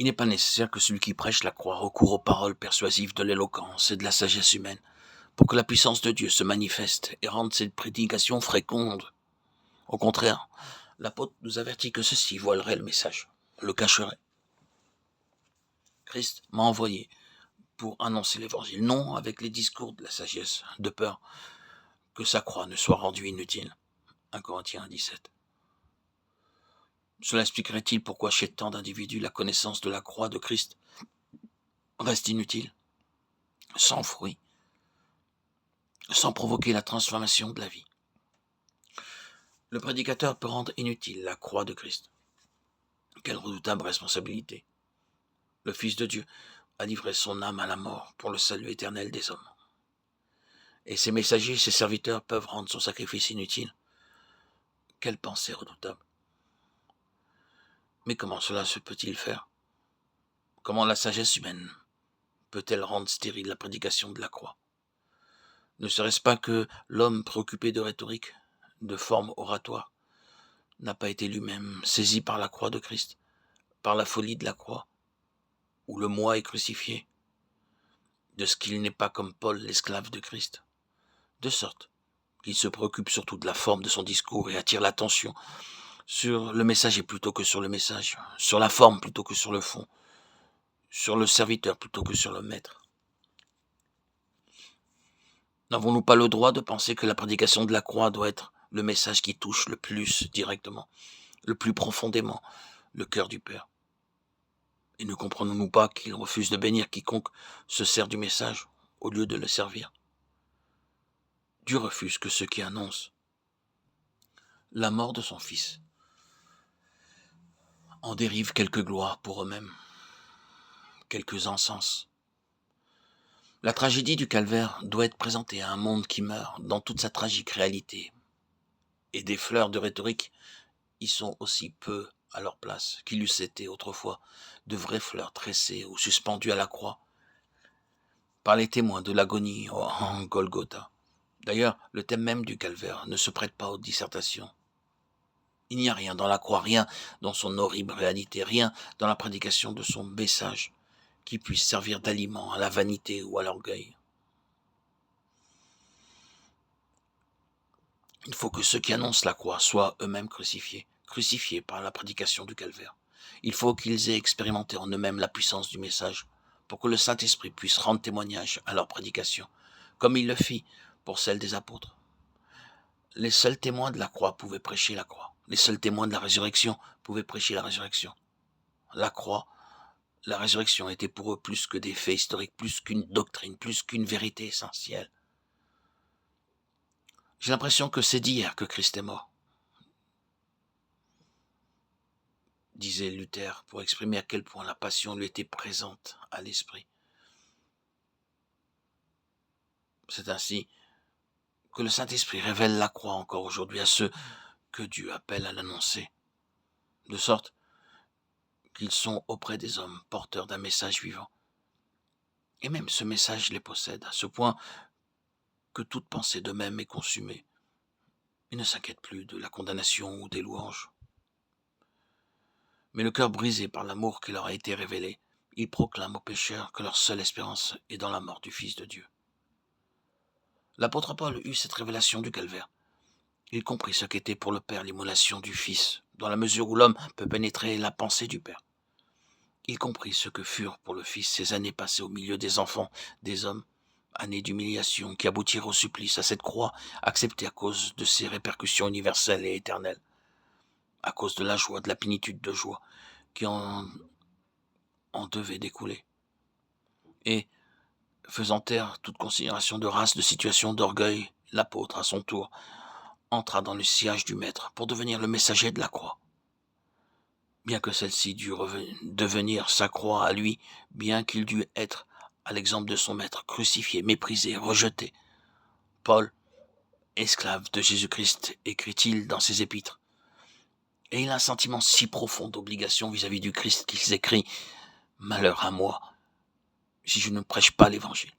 Il n'est pas nécessaire que celui qui prêche la croix recourt aux paroles persuasives de l'éloquence et de la sagesse humaine pour que la puissance de Dieu se manifeste et rende cette prédication féconde. Au contraire, l'apôtre nous avertit que ceci voilerait le message, le cacherait. Christ m'a envoyé pour annoncer l'évangile, non avec les discours de la sagesse, de peur que sa croix ne soit rendue inutile. 1 Corinthiens 17. Cela expliquerait-il pourquoi chez tant d'individus la connaissance de la croix de Christ reste inutile, sans fruit, sans provoquer la transformation de la vie. Le prédicateur peut rendre inutile la croix de Christ. Quelle redoutable responsabilité. Le Fils de Dieu a livré son âme à la mort pour le salut éternel des hommes. Et ses messagers, ses serviteurs peuvent rendre son sacrifice inutile. Quelle pensée redoutable. Mais comment cela se peut-il faire? Comment la sagesse humaine peut-elle rendre stérile la prédication de la croix? Ne serait-ce pas que l'homme préoccupé de rhétorique, de forme oratoire, n'a pas été lui-même saisi par la croix de Christ, par la folie de la croix, où le moi est crucifié, de ce qu'il n'est pas comme Paul, l'esclave de Christ, de sorte qu'il se préoccupe surtout de la forme de son discours et attire l'attention sur le messager plutôt que sur le message, sur la forme plutôt que sur le fond, sur le serviteur plutôt que sur le maître. N'avons-nous pas le droit de penser que la prédication de la croix doit être le message qui touche le plus directement, le plus profondément, le cœur du Père? Et ne comprenons-nous pas qu'il refuse de bénir quiconque se sert du message au lieu de le servir? Dieu refuse que ceux qui annoncent la mort de son Fils en dérivent quelques gloires pour eux-mêmes, quelques encens. La tragédie du calvaire doit être présentée à un monde qui meurt dans toute sa tragique réalité. Et des fleurs de rhétorique y sont aussi peu à leur place qu'il eussent été autrefois de vraies fleurs tressées ou suspendues à la croix par les témoins de l'agonie en Golgotha. D'ailleurs, le thème même du calvaire ne se prête pas aux dissertations. Il n'y a rien dans la croix, rien dans son horrible réalité, rien dans la prédication de son message qui puisse servir d'aliment à la vanité ou à l'orgueil. Il faut que ceux qui annoncent la croix soient eux-mêmes crucifiés par la prédication du calvaire. Il faut qu'ils aient expérimenté en eux-mêmes la puissance du message pour que le Saint-Esprit puisse rendre témoignage à leur prédication, comme il le fit pour celle des apôtres. Les seuls témoins de la croix pouvaient prêcher la croix. Les seuls témoins de la résurrection pouvaient prêcher la résurrection. La croix, la résurrection était pour eux plus que des faits historiques, plus qu'une doctrine, plus qu'une vérité essentielle. J'ai l'impression que c'est d'hier que Christ est mort, disait Luther, pour exprimer à quel point la passion lui était présente à l'esprit. C'est ainsi que le Saint-Esprit révèle la croix encore aujourd'hui à ceux que Dieu appelle à l'annoncer, de sorte qu'ils sont auprès des hommes porteurs d'un message vivant. Et même ce message les possède, à ce point que toute pensée d'eux-mêmes est consumée. Ils ne s'inquiètent plus de la condamnation ou des louanges. Mais le cœur brisé par l'amour qui leur a été révélé, ils proclament aux pécheurs que leur seule espérance est dans la mort du Fils de Dieu. L'apôtre Paul eut cette révélation du calvaire. Il comprit ce qu'était pour le Père l'immolation du Fils, dans la mesure où l'homme peut pénétrer la pensée du Père. Il comprit ce que furent pour le Fils ces années passées au milieu des enfants, des hommes, années d'humiliation qui aboutirent au supplice, à cette croix acceptée à cause de ses répercussions universelles et éternelles, à cause de la joie, de la plénitude de joie qui en devait découler. Et, faisant taire toute considération de race, de situation, d'orgueil, l'apôtre, à son tour, entra dans le sillage du Maître pour devenir le messager de la croix. Bien que celle-ci dût devenir sa croix à lui, bien qu'il dût être, à l'exemple de son Maître, crucifié, méprisé, rejeté. Paul, esclave de Jésus-Christ, écrit-il dans ses épîtres. Et il a un sentiment si profond d'obligation vis-à-vis du Christ qu'il écrit « Malheur à moi, si je ne prêche pas l'Évangile ».